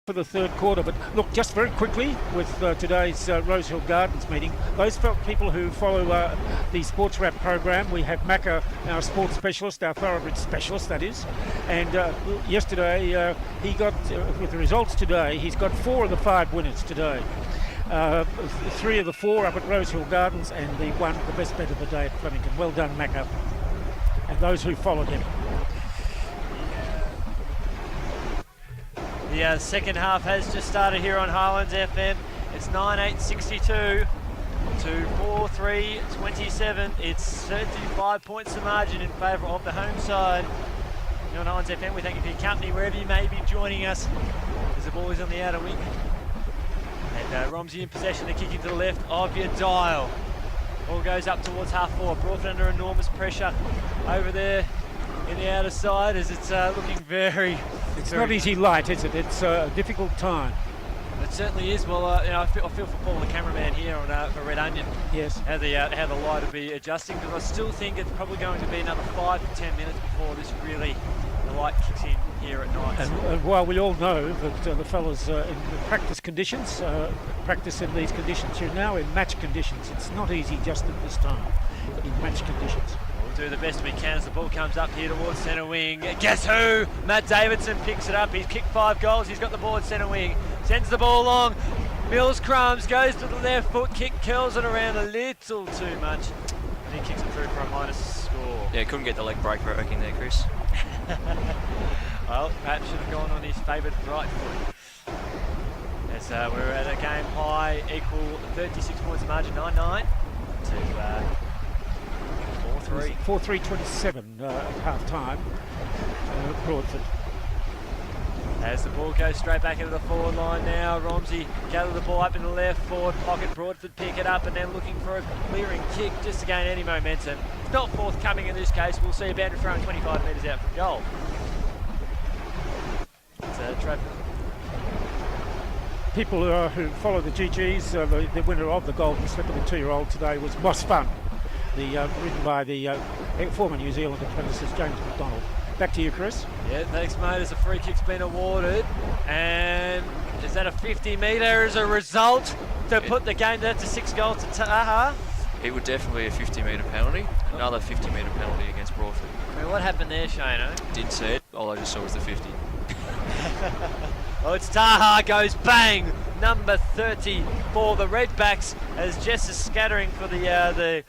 for the third quarter. But look, just very quickly with today's Rosehill Gardens meeting, those people who follow the Sports Wrap program, we have Macca, our sports specialist, our thoroughbred specialist that is, and yesterday he got, with the results today, he's got 4 of the 5 winners today. 3 of the 4 up at Rosehill Gardens, and the best bet of the day at Flemington. Well done, Macca, and those who followed him. The second half has just started here on Highlands FM. It's 9-8-62 to 4-3-27. It's 35 points the margin in favour of the home side. Here on Highlands FM, we thank you for your company wherever you may be joining us. As the ball is on the outer wing. And Romsey in possession, the kick into the left of your dial. Ball goes up towards half forward. Broadford under enormous pressure over there in the outer side as it's looking very... It's not easy light, is it? It's a difficult time. It certainly is. Well, you know, I feel for Paul, the cameraman here on for Red Onion. Yes. How the light will be adjusting, because I still think it's probably going to be another 5 to 10 minutes before this really the light kicks in here at night. And while we all know that the fellas in practice conditions, practice in these conditions, you're now in match conditions. It's not easy just at this time in match conditions. Do the best we can as the ball comes up here towards centre wing. Guess who? Matt Davidson picks it up. He's kicked 5 goals. He's got the ball at centre wing. Sends the ball along. Mills crumbs, goes to the left foot kick, curls it around a little too much. And he kicks it through for a minus score. Yeah, couldn't get the leg break working there, Chris. Well, perhaps should have gone on his favoured right foot. As we're at a game high, equal 36 points margin, 9-9 to 4-3-27 at half time, Broadford. As the ball goes straight back into the forward line now, Romsey gather the ball up in the left forward pocket. Broadford pick it up and then looking for a clearing kick just to gain any momentum. It's not forthcoming in this case. We'll see a boundary throwing 25 metres out from goal. It's People who follow the GGs, the winner of the Golden Slipper, the 2-year-old today, was Moss Fun. Written by the former New Zealand apprentices, James McDonald. Back to you, Chris. Yeah, thanks, mate. As a free kick's been awarded, and is that a 50-metre as a result to put the game down to 6 goals to Taha? It would definitely be a 50-metre penalty. Another 50-metre penalty against Broadford. I mean, what happened there, Shano? Didn't see it. All I just saw was the 50. Oh, it's Taha goes bang, number 30 for the Redbacks, as Jess is scattering for the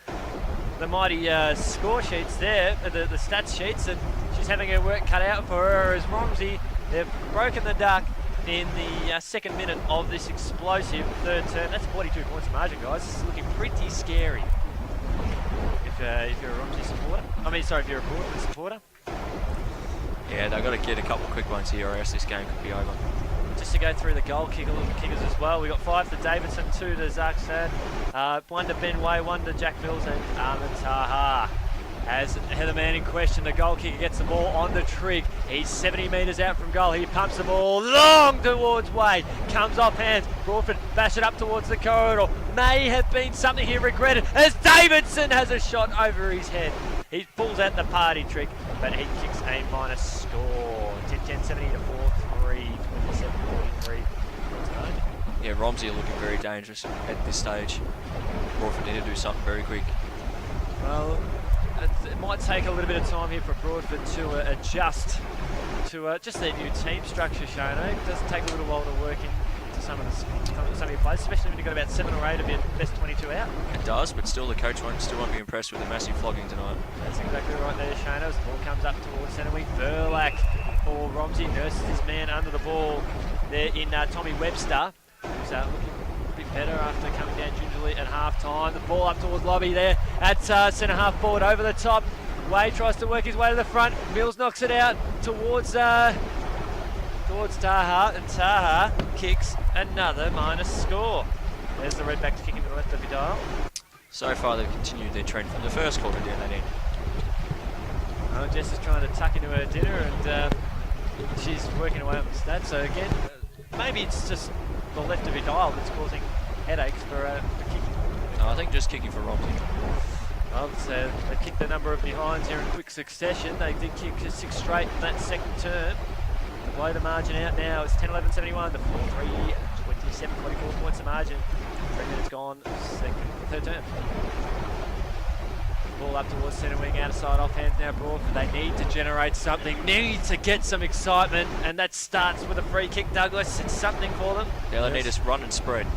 mighty score sheets there, the stats sheets, and she's having her work cut out for her as Romsey. They've broken the duck in the second minute of this explosive third term. That's 42 points of margin, guys. This is looking pretty scary if you're a Romsey supporter. I mean, sorry, if you're a Broadford supporter. Yeah, they've got to get a couple of quick ones here or else this game could be over. Just to go through the goal kickers as well, we got 5 to Davidson, 2 to Zach Sad, 1 to Ben Way, 1 to Jack Mills and Ahmed Taha. As the man in question, the goal kicker, gets the ball on the trig. He's 70 metres out from goal. He pumps the ball long towards Wade. Comes off hands. Broadford bash it up towards the corridor. May have been something he regretted as Davidson has a shot over his head. He pulls out the party trick, but he kicks a minus score. 10-70 to 4-3, 27-43. Yeah, Romsey are looking very dangerous at this stage. Broadford need to do something very quick. Well, it might take a little bit of time here for Broadford to adjust to just their new team structure, Shano. It does take a little while to work into some of your players, especially when you've got about 7 or 8 of your best 22 out. It does, but still the coach still won't be impressed with the massive flogging tonight. That's exactly right there, Shano. As the ball comes up towards centre wing, Burlack for Romsey nurses his man under the ball there in Tommy Webster, who's looking a bit better after coming down gingerly at half time. The ball up towards Lobby there at centre half forward over the top. Wade tries to work his way to the front. Mills knocks it out towards Taha, and Taha kicks another minus score. There's the Redbacks kicking to the left of your dial. So far they've continued their trend from the first quarter down that end. Well, Jess is trying to tuck into her dinner and she's working away on the stats. So again, maybe it's just the left of your dial that's causing headaches for kicking. No, I think just kicking for Romsey. Well, so they kicked a number of behinds here in quick succession. They did kick 6 straight in that second term. blow the margin out now. It's 10-11-71 to 4-3, 27, 24 points of margin. 3 minutes gone, third term. Ball up towards centre wing, out of side, off hands now Broadford. They need to generate something, need to get some excitement, and that starts with a free kick, Douglas. It's something for them. Yeah, they need to run and spread.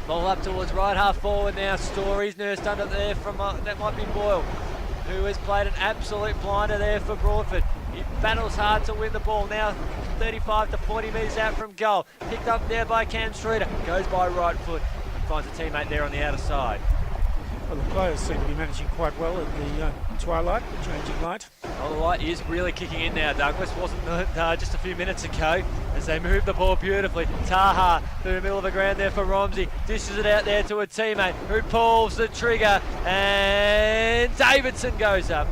Ball up towards right half forward now. Stories nursed under there from, that might be Boyle, who has played an absolute blinder there for Broadford. He battles hard to win the ball now. 35 to 40 metres out from goal. Picked up there by Cam Streeter. Goes by right foot and finds a teammate there on the outer side. Well, the players seem to be managing quite well in the twilight, the changing light. Well, the light is really kicking in now, Douglas. Wasn't just a few minutes ago as they moved the ball beautifully. Taha through the middle of the ground there for Romsey. Dishes it out there to a teammate who pulls the trigger, and Davidson goes up.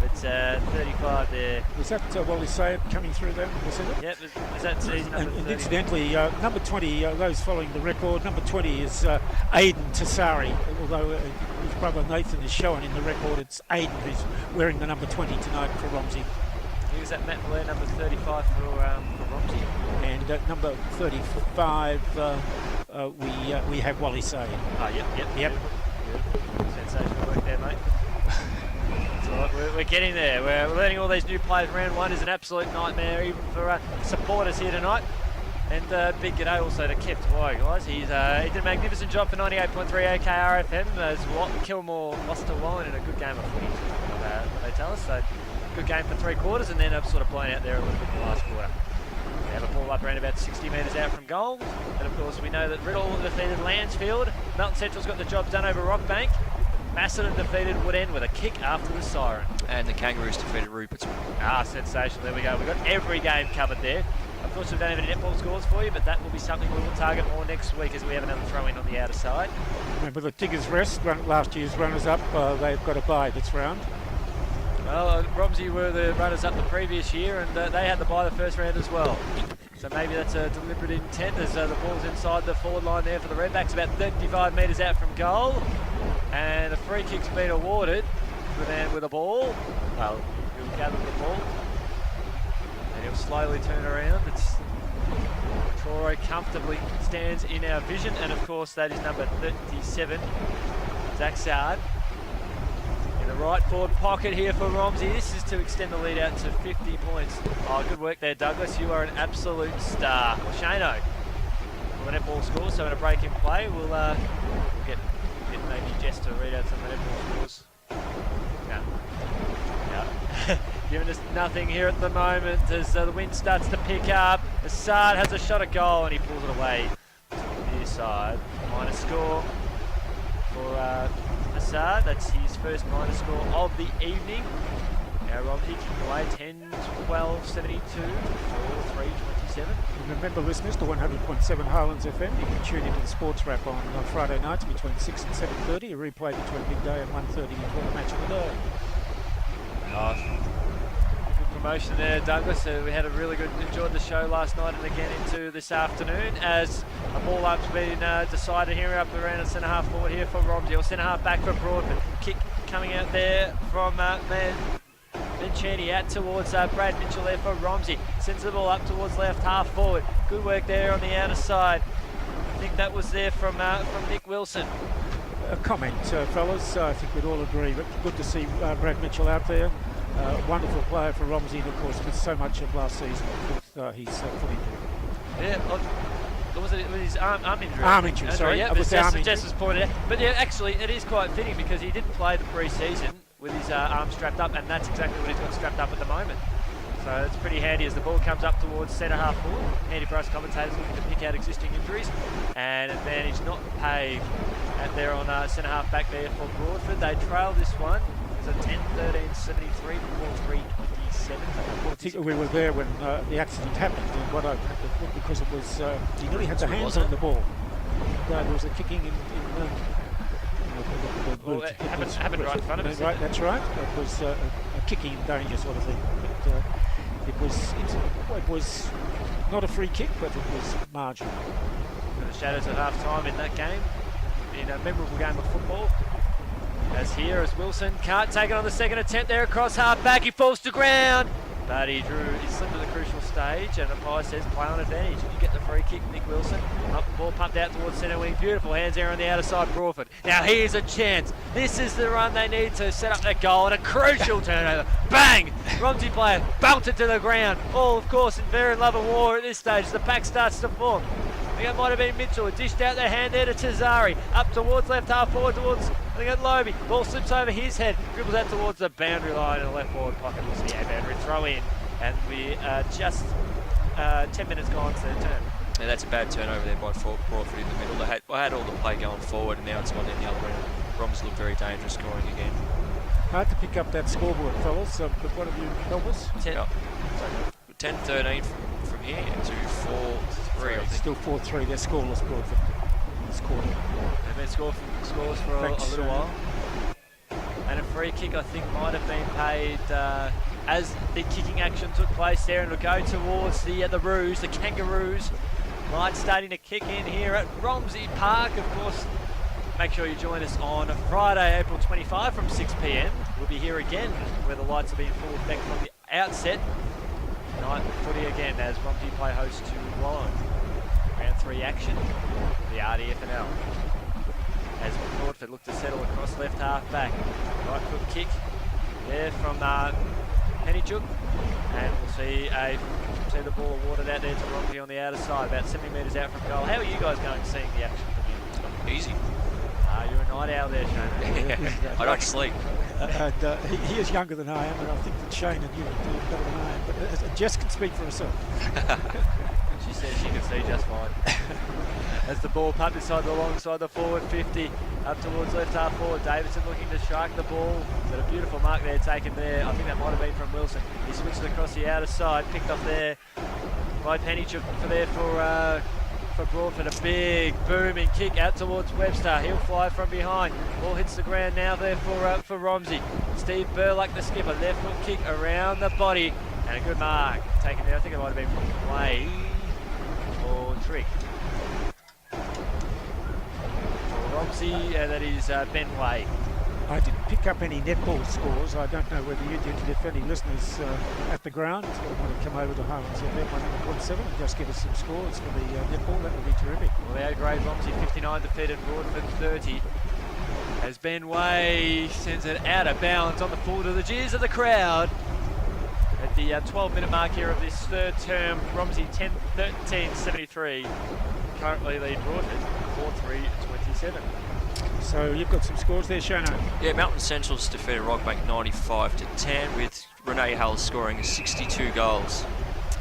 It's 35 there. Was that Wally Sayed coming through there? Was it? Yep, was that season number 30? And incidentally, number 20, those following the record, number 20 is Aidan Tassari, although his brother Nathan is shown in the record. It's Aidan who's wearing the number 20 tonight for Romsey. He was at Matt Blair, number 35 for Romsey. And number 35, we have Wally Sayed. Oh, yep. Beautiful. Sensational work there, mate. We're getting there. We're learning all these new players. Round one is an absolute nightmare, even for supporters here tonight. And big g'day also to Kev Dwyer, guys. He did a magnificent job for 98.3 AKRFM as Kilmore lost to Wallen in a good game of footy, they tell us. So good game for 3 quarters, and then sort of blown out there a little bit in the last quarter. They have a ball up around about 60 metres out from goal. And of course we know that Riddle defeated Landsfield. Melton Central's got the job done over Rockbank. Macedon defeated Woodend with a kick after the siren. And the Kangaroos defeated Rupertswood. Sensational. There we go. We've got every game covered there. Of course, we don't have any netball scores for you, but that will be something we will target more next week as we have another throw-in on the outer side. Remember the Diggers Rest, last year's runners-up, they've got a bye this round. Well, Romsey were the runners-up the previous year, and they had the bye the first round as well. So maybe that's a deliberate intent as the ball's inside the forward line there for the Redbacks, about 35 metres out from goal. And a free kick's been awarded to the man with the ball. Well, he'll gather the ball. And he'll slowly turn around. Troy comfortably stands in our vision. And of course, that is number 37, Zach Sard. In the right forward pocket here for Romsey. This is to extend the lead out to 50 points. Oh, good work there, Douglas. You are an absolute star. Well, Shano, the netball score, so in a break in play, we'll get maybe Jess to read out some of the netball scores. No. Giving us nothing here at the moment as the wind starts to pick up. Assad has a shot at goal and he pulls it away to the near side. Minor score for Assad. That's his first minor score of the evening. Now Romsey kicking away 10-12, 72, 4-3, 27. And remember, listeners, to 100.7 Highlands FM, you can tune into the Sports Wrap on Friday nights between 6 and 7:30, a replay between midday and 1:30 before the match of the day. Nice. Good promotion there, Douglas. We had a really good, enjoyed the show last night and again into this afternoon as a ball up's been decided here up around the centre half forward here for Romsey, or centre half back for Broadford. Kick coming out there from Mancini out towards Brad Mitchell there for Romsey. Sends the ball up towards left half forward. Good work there on the outer side. I think that was there from Nick Wilson. A comment, fellas. I think we'd all agree, but good to see Brad Mitchell out there. Wonderful player for Romsey, and of course, with so much of last season with his foot injury. Yeah, was it his arm injury? Arm injury, sorry. Yeah, Jess was pointed out. But yeah, actually, it is quite fitting because he didn't play the pre-season with his arm strapped up, and that's exactly what he's got strapped up at the moment. So it's pretty handy as the ball comes up towards centre half forward. Handy for us commentators looking to pick out existing injuries. And advantage not paved out there on centre half back there for Broadford. They trail this one. It's a 10-13, 73, 4-3, 27. We were there when the accident happened, and because it was he nearly had the hands on the ball. There was a kicking in the well, it happened right in front of us. Right, that's right. It was a kicking in danger sort of thing. But, it was not a free kick, but it was marginal. The shadows at half time in that game, in a memorable game of football. As Wilson can't take it on the second attempt there across half back. He falls to ground. But he slipped at the crucial stage, and umpire says play on advantage. You get the free kick, Nick Wilson. Up the ball pumped out towards centre wing. Beautiful hands there on the outer side, Broadford. Now here's a chance. This is the run they need to set up that goal, and a crucial turnover. Bang! Romsey player belted to the ground. All, of course, in fair and love and war at this stage. The pack starts to form. I think it might have been Mitchell. It dished out their hand there to Tazari. Up towards left half forward towards, I think, at Lobe. Ball slips over his head. Dribbles out towards the boundary line in the left forward pocket. We'll see a boundary throw in. And we are just 10 minutes gone to their turn. Yeah, that's a bad turnover there by Broadford in the middle. They had all the play going forward, and now it's gone down the other end. Romsey look very dangerous scoring again. Hard to pick up that scoreboard, fellas, but what have you help us? 10-13 from here to 4-3, I think. Still 4-3, they're scoreless, Broadford. They've been scoreless for a little while. And a free kick, I think, might have been paid as the kicking action took place there, and it'll go towards the Roos, the Kangaroos. Light starting to kick in here at Romsey Park, of course. Make sure you join us on Friday, April 25 from 6 p.m. We'll be here again where the lights will be in full effect from the outset. Night footy again as Romsey play host to Walloon. Round 3 action, the RDFL. As Broadford look to settle across left half back. Right foot kick there from Pennychook, and we'll see the ball awarded out there to Romsey on the outer side, about 70 metres out from goal. How are you guys going seeing the action from here? Easy. You're a night owl there, Shane. I don't sleep. He is younger than I am, and I think that Shane and you are doing better than I am. But Jess can speak for herself. She says she can see just fine. As the ball pumped inside the long side, the forward 50, up towards left half forward. Davidson looking to strike the ball. But a beautiful mark there taken there. I think that might have been from Wilson. He switched it across the outer side, picked off there by Pennychook for Broadford. A big booming kick out towards Webster. He'll fly from behind. Ball hits the ground now there for Romsey. Steve Burlock, the skipper, left foot kick around the body, and a good mark taken there. I think it might have been from Way or Trick. For Romsey, that is Ben Way. I didn't pick up any netball scores. I don't know whether you did. If any listeners at the ground want to come over to Highlands FM 100.7 and just give us some scores for the netball, that would be terrific. Well, the A-grade Romsey 59 defeated Broadford 30. As Ben Way sends it out of bounds on the full to the jeers of the crowd. At the 12-minute mark here of this third term, Romsey 10-13-73. Currently lead Broadford 4-3-27. So you've got some scores there, Shano. Yeah, Mountain Central's defeated Rockbank 95-10, with Renee Hull scoring 62 goals.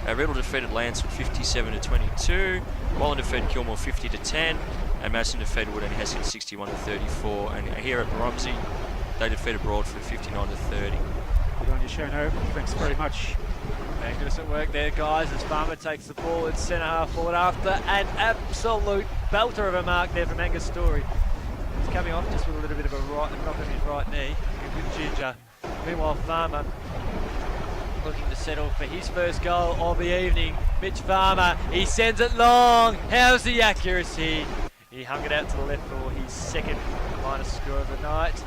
Riddle defeated Lansford 57-22. Wallen defeated Kilmore 50-10, and Madison defeated Woodend Heskett 61-34. And here at Romsey, they defeated Broadford 59-30. Good on you, Shano. Thanks very much. Magnificent work there, guys, as Farmer takes the ball at centre half forward after an absolute belter of a mark there from Angus Story. He's coming off just with a little bit of a knock on his right knee. A good ginger. Meanwhile, Farmer looking to settle for his first goal of the evening. Mitch Farmer, he sends it long. How's the accuracy? He hung it out to the left for his second minus score of the night.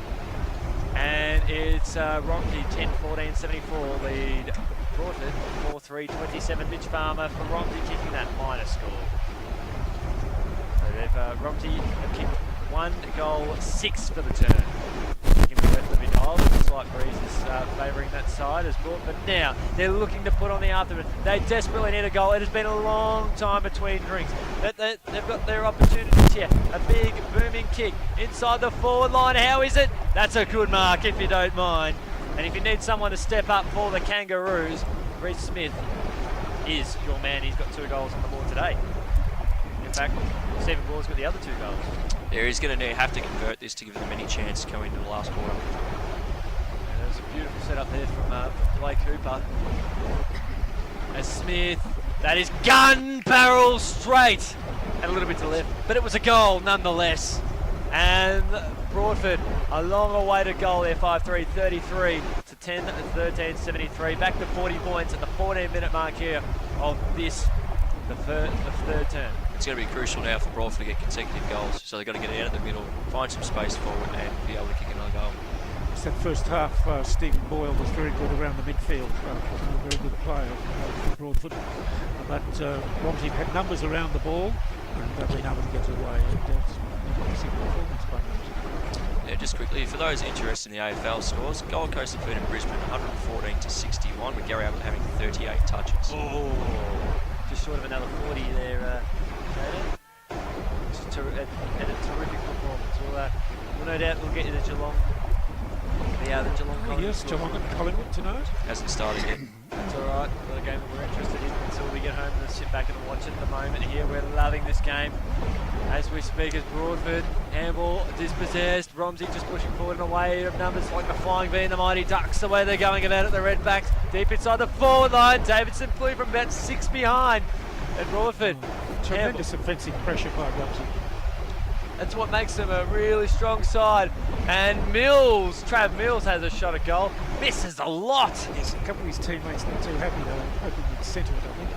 And it's Romsey 10-14-74 lead Broadford 4-3-27. Mitch Farmer for Romsey kicking that minus score. So they've Romsey have kicked 1 goal, 6 for the turn. Kicking the left of the dial, the slight breeze is favouring that side as Broadford. Now they're looking to put on the afternoon. They desperately need a goal. It has been a long time between drinks. They've got their opportunities here. A big booming kick inside the forward line. How is it? That's a good mark if you don't mind. And if you need someone to step up for the Kangaroos, Reece Smith is your man. He's got 2 goals on the board today. In fact, Stephen Ball's got the other 2 goals. Yeah, he's going to have to convert this to give them any chance to go into the last quarter. And there was a beautiful setup there from Blake Hooper. As Smith, that is gun barrel straight and a little bit to left, but it was a goal nonetheless. And Broadford a long awaited goal there, 5-3, 33 to 10-13, 73. Back to 40 points at the 14-minute mark here of this, the third term. It's going to be crucial now for Broadford to get consecutive goals, so they've got to get out of the middle, find some space forward, and be able to kick another goal. course, that first half, Stephen Boyle was very good around the midfield, a very good player for Broadford. But Romsey had numbers around the ball and been able to get it away. And that's an impressive performance by Romsey. Yeah, just quickly, for those interested in the AFL scores, Gold Coast defeated Brisbane 114 to 61, with Gary Ablett having 38 touches. Oh, just short of another 40 there, Jada. And a terrific performance. We'll no doubt we'll get you the Geelong. The Geelong. Oh, yes, Geelong and Collingwood tonight. Hasn't started yet. That's all right. Not a game that we're interested in until we get home and sit back and watch it at the moment. Here we're loving this game as we speak. As Broadford handball dispossessed. Romsey just pushing forward in a way of numbers like a flying V and the Mighty Ducks. The way they're going about it, the Redbacks deep inside the forward line. Davidson flew from about 6 behind. And Broadford. Tremendous offensive pressure by Romsey. That's what makes them a really strong side. And Trav Mills has a shot at goal. Misses a lot. Yes, a couple of his teammates not too happy though, hoping he'd centre it, I think.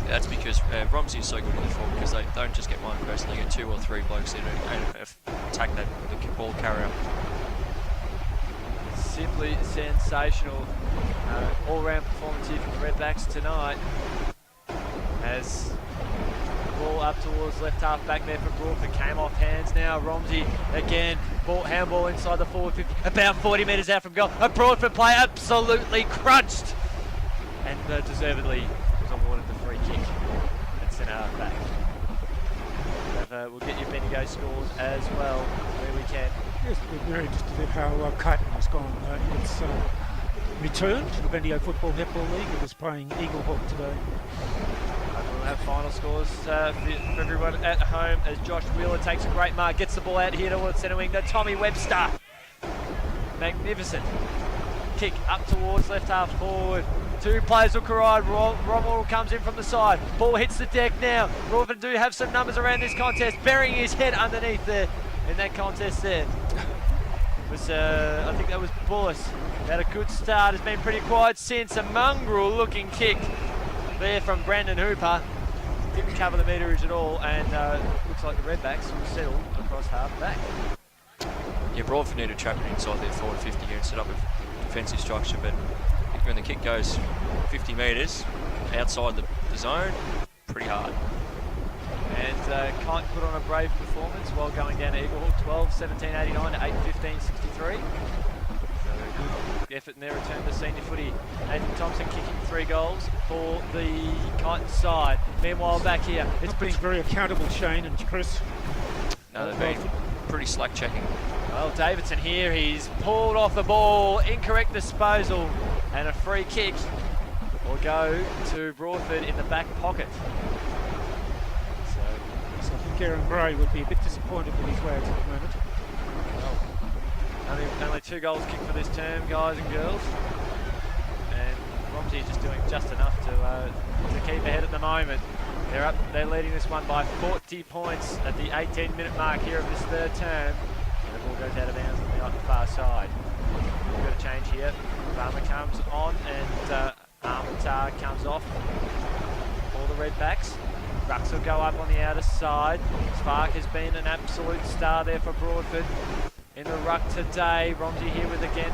Yeah, that's because Romsey is so good in the forward, because they don't just get one person, they get 2 or 3 blokes there to attack the ball carrier. Simply sensational all-round performance here from the Redbacks tonight. As ball up towards left half back there for Broadford, came off hands now. Romsey again, handball inside the forward 50, about 40 metres out from goal. A Broadford player absolutely crunched and deservedly was awarded the free kick at centre half back. We'll get your Bendigo scores as well where we can. Yes, we're very interested in how Kyneton has gone. It's returned to the Bendigo Football Netball League. It was playing Eagle Hawk today. We'll have final scores for everyone at home as Josh Wheeler takes a great mark, gets the ball out here towards centre wing to Tommy Webster. Magnificent kick up towards left half forward. 2 players will collide. Rommel comes in from the side. Ball hits the deck now. Broadford do have some numbers around this contest, burying his head underneath there in that contest there. It was, I think that was Bullis. Had a good start, has been pretty quiet since. A mongrel looking kick there from Brandon Hooper. Didn't cover the meterage at all, and looks like the Redbacks will settle across half back. Yeah, Broadford need to trap it inside their forward 50 here and set up a defensive structure, but when the kick goes 50 metres outside the zone, pretty hard. And Kite put on a brave performance while going down to Eagle Hawk, 12-17-89 to 8-15-63. Good effort in their return to senior footy. Nathan Thompson kicking 3 goals for the Kyneton side. Meanwhile, back here, It's been very accountable, Shane and Chris. No, they've been pretty slack checking. Well, Davidson here, he's pulled off the ball, incorrect disposal, and a free kick will go to Broadford in the back pocket. So I think Aaron Bray would be a bit disappointed with his wags at the moment. Only 2 goals kicked for this term, guys and girls. And Romsey just doing just enough to keep ahead at the moment. They're leading this one by 40 points at the 18-minute mark here of this 3rd term. And the ball goes out of bounds on the far side. We've got a change here. Farmer comes on and Armitage comes off. All the Redbacks. Rucks will go up on the outer side. Spark has been an absolute star there for Broadford in the ruck today. Romsey here with again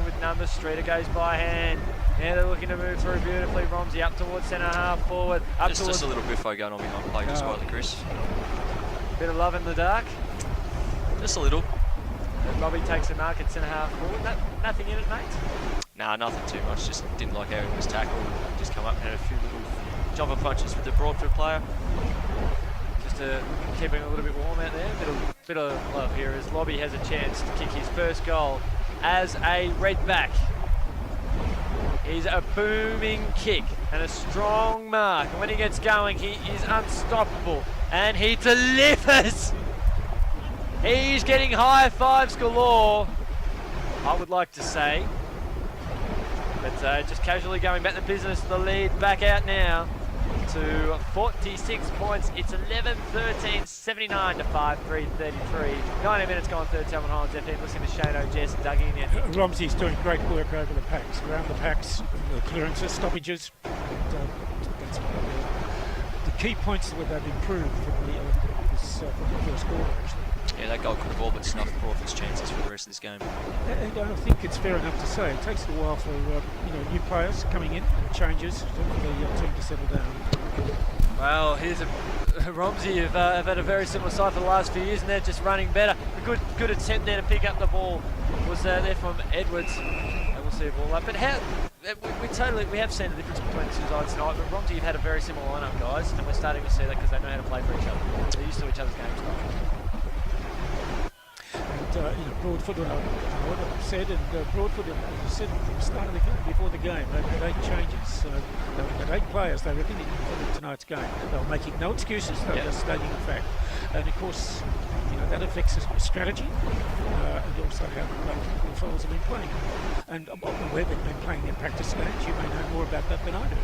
with numbers. Streeter goes by hand. Now they're looking to move through beautifully. Romsey up towards centre half forward. Just a little biffo going on behind play, just quietly, Chris. Bit of love in the dark. Just a little. And Robbie takes a mark at centre half forward. Nothing in it, mate? Nah, nothing too much. Just didn't like how he was tackled. Just come up and had a few little jumper punches with the Broadford player. Just keeping a little bit warm out there. Bit of love here as Lobby has a chance to kick his first goal as a Redback. He's a booming kick and a strong mark. And when he gets going, he is unstoppable. And he delivers. He's getting high fives galore, I would like to say. But just casually going back to business, the lead back out now to 46 points. It's 11-13, 79 to 5-3-33. 90 minutes gone, 3rd time on Highlands FM. Listening to Shano, Jess, Dougie, and Romsey's doing great work over the packs, around the packs, the clearances, stoppages. And, that's one of the key points that they've improved from the first quarter, actually. Yeah, that goal could have all but snuffed Broadford's chances for the rest of this game. And I think it's fair enough to say it takes a while for new players coming in and changes for the team to settle down. Well, here's Romsey have had a very similar side for the last few years, and they're just running better. A good attempt there to pick up the ball was there from Edwards, and we'll see a ball up. But we have seen the difference between the two sides tonight. But Romsey have had a very similar lineup, guys, and we're starting to see that because they know how to play for each other. They're used to each other's game style. Broadford, what I've said, and Broadford, as I said at the start of the game, before the game, they had 8 changes. So they had 8 players they reckoned for tonight's game. They were making no excuses, they were just stating the fact. And of course, that affects the strategy and also how the fellows have been playing. And where they've been playing their practice games, you may know more about that than I do.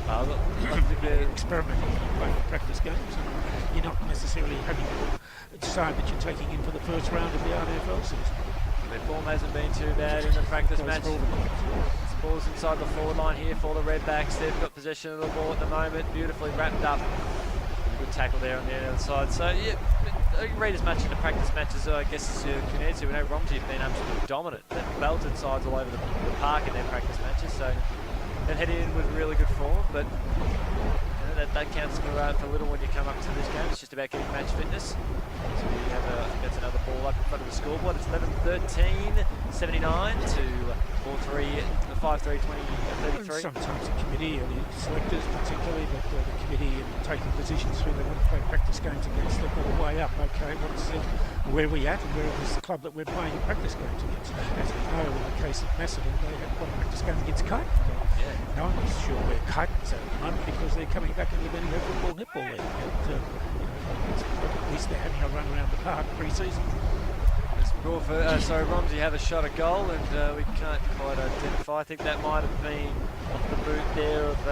I think they're experimenting, playing practice games, and you're not necessarily having to decide that you're taking in for the first round of the RDFL season. Their form hasn't been too bad in the practice match. The ball's inside the forward line here for the Redbacks. They've got possession of the ball at the moment, beautifully wrapped up. Good tackle there on the other side. So yeah, you can read as much in the practice matches, I guess, as you need to. We know Romsey have been absolutely dominant. They've belted sides all over the park in their practice matches. So they're heading in with really good form, but that counts for little when you come up to this game. It's just about getting match fitness. So we have I think that's another ball up in front of the scoreboard. It's 11-13, 79 to 4-3, 5-3, 20-33. Sometimes the committee, or the selectors particularly, but the committee and taking positions who they want to play practice games against, they've got to weigh up, okay, where are we at and where is the club that we're playing practice games against. As we know, in the case of Macedon, they had got a practice game against Kite. No one's sure where Kite is at the moment because they're coming back into the Bendigo Football Netball League. And, at least they're having a run around the park pre-season. Romsey have a shot at goal, and we can't quite identify. I think that might have been off the boot there of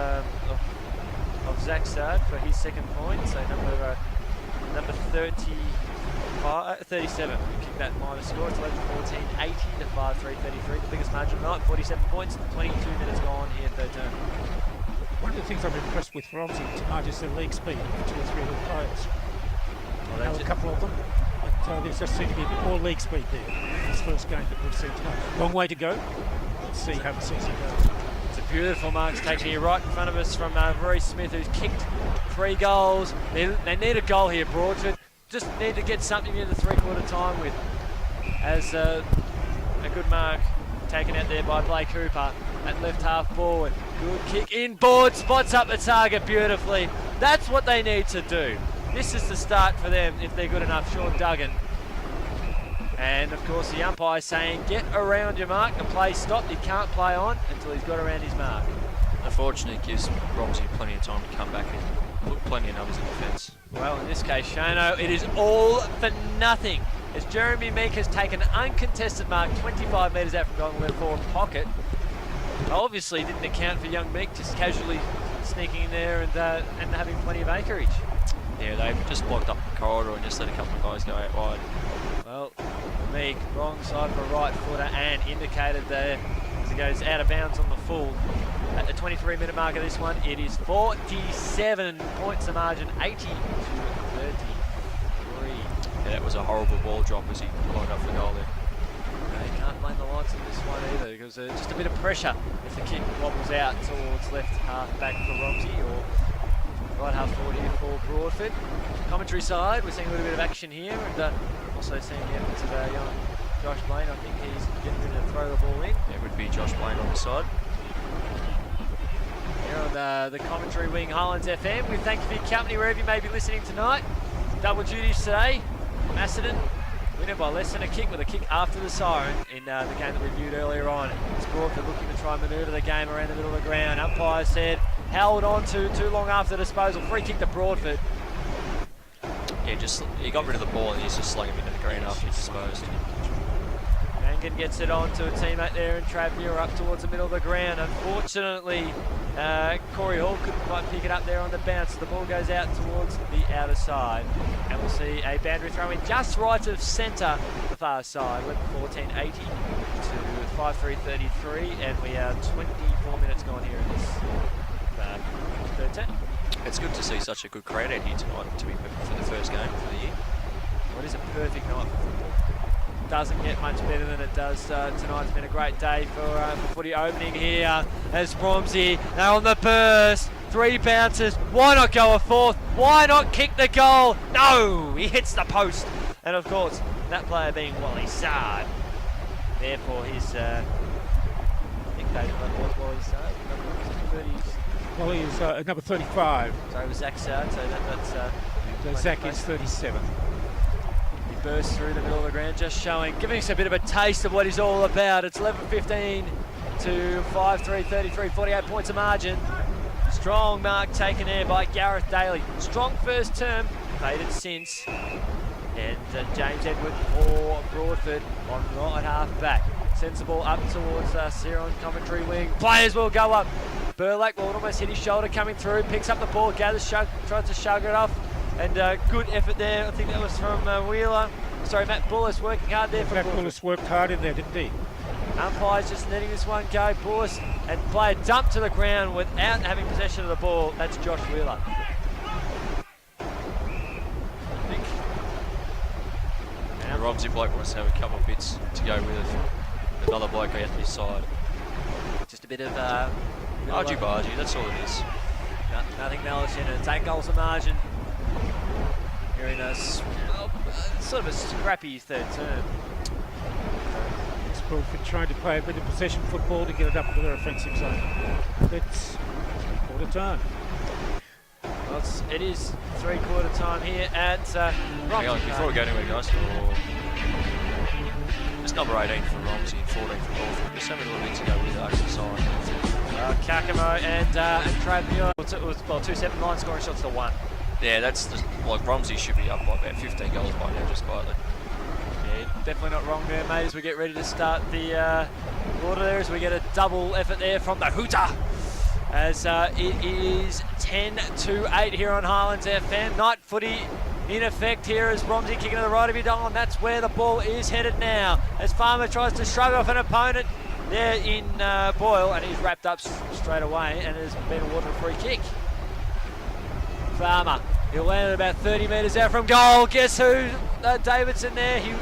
Zach Sard for his second point. So number 37. We kicked that minus score. It's 11-14, 80 to 5-3, 33. The biggest margin of the night, 47 points, 22 minutes gone here, third term. One of the things I'm impressed with Romsey tonight is their league speed of 2 or 3 of the players. Well, a couple of them, but there just seemed to be a bit more league speed there. This first game that we've seen tonight. Long way to go. Let's see how the season goes. It's a beautiful marks taken here right in front of us from Reece Smith, who's kicked 3 goals. They need a goal here, Broadford. Just need to get something in the 3/4 time with. As a good mark taken out there by Blake Hooper at left half forward. Good kick inboard, spots up the target beautifully. That's what they need to do. This is the start for them if they're good enough. Sean Duggan. And of course the umpire saying get around your mark. The play stopped. He can't play on until he's got around his mark. Unfortunately, it gives Romsey plenty of time to come back and put plenty of numbers in defence. Well, in this case, Shano, it is all for nothing. As Jeremy Meek has taken an uncontested mark 25 metres out from goal in the left forward pocket. Obviously didn't account for young Meek just casually sneaking in there and having plenty of acreage. Yeah, they just blocked up the corridor and just let a couple of guys go out wide. Well, Meek, wrong side for a right footer and indicated there as he goes out of bounds on the full. At the 23-minute mark of this one, it is 47 points the margin, 80 to 33. Yeah, that was a horrible ball drop as he lined up for goal there. No, you can't blame the lights on this one either because just a bit of pressure as the kick wobbles out towards left half back for Romsey or right half forward here for Broadford. Commentary side, we're seeing a little bit of action here and also seeing the efforts of young Josh Blaine. I think he's getting ready to throw the ball in. It would be Josh Blaine on the side. Here on the commentary wing, Highlands FM. We thank you for your company wherever you may be listening tonight. Double duties today. Macedon winner by less than a kick with a kick after the siren in the game that we viewed earlier on. It's Broadford looking to try and manoeuvre the game around the middle of the ground. Umpire said held on to too long after disposal. Free kick to Broadford. Yeah, he got rid of the ball and he's just slung him into the green after he disposed. Mangan gets it on to a teammate there and Trav Muir up towards the middle of the ground. Unfortunately, Corey Hall couldn't quite pick it up there on the bounce. The ball goes out towards the outer side. And we'll see a boundary throw in just right of centre, the far side. 11-14-80 to 5-3-33. And we are 24 minutes gone here in this third set. It's good to see such a good crowd out here tonight to be for the first game for the year. Well, it is a perfect night for football. Doesn't get much better than it does tonight. It's been a great day for footy opening here as Romsey. They're on the burst. 3 bounces. Why not go a fourth? Why not kick the goal? No! He hits the post. And of course, that player being Wally Sard. Therefore, his nickname was Wally Sard. Wally is number 35. So it was Zach Sard. So that's Zach is 37. He bursts through the middle of the ground, just giving us a bit of a taste of what he's all about. It's 11:15 to 5-3, 33, 48 points of margin. Strong mark taken there by Gareth Daly. Strong first term, faded since. And James Edward for Broadford on right half back. Sends the ball up towards us here on commentary wing. Players will go up. Burlak will almost hit his shoulder coming through. Picks up the ball, tries to shug it off. And good effort there. I think that was from Wheeler. Sorry, Matt Bullis working hard there for Matt Bullis worked hard in there, didn't he? Umpire's just letting this one go. Bullis and player dumped to the ground without having possession of the ball. That's Josh Wheeler. The Romsey bloke wants to have a couple of bits to go with another bloke out this side. Just a bit of argy-bargy, that's all it is. Nothing else in it. 8 goals of margin. Here in sort of a scrappy third term. It's Broadford trying to play a bit of possession football to get it up to their offensive zone. It's quarter time. Well, it is 3/4 time here at Hang on, before we go anywhere, guys. It's number 18 for Romsey and 14 for Broadford. Just having a little bit to go with the actual side. Kakamo and Trav Muir. It was 279 scoring shots to 1. Yeah, that's Romsey should be up by about 15 goals by now, just quietly. Yeah, definitely not wrong there, mate, as we get ready to start the quarter there, as we get a double effort there from the Hooter. As it is 10-8 here on Highlands FM. Night footy in effect here as Romsey kicking to the right of your dial, and that's where the ball is headed now. As Farmer tries to shrug off an opponent there in Boyle, and he's wrapped up straight away and has been awarded a free kick. Farmer, he'll land about 30 metres out from goal. Guess who? Davidson there. He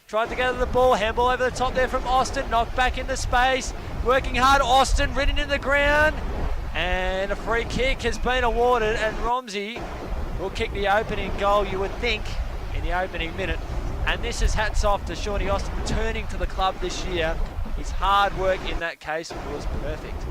tried to gather the ball. Handball over the top there from Austin. Knocked back into space. Working hard. Austin ridden in the ground. And a free kick has been awarded. And Romsey will kick the opening goal, you would think, in the opening minute. And this is hats off to Shawnee Austin returning to the club this year. His hard work in that case was perfect.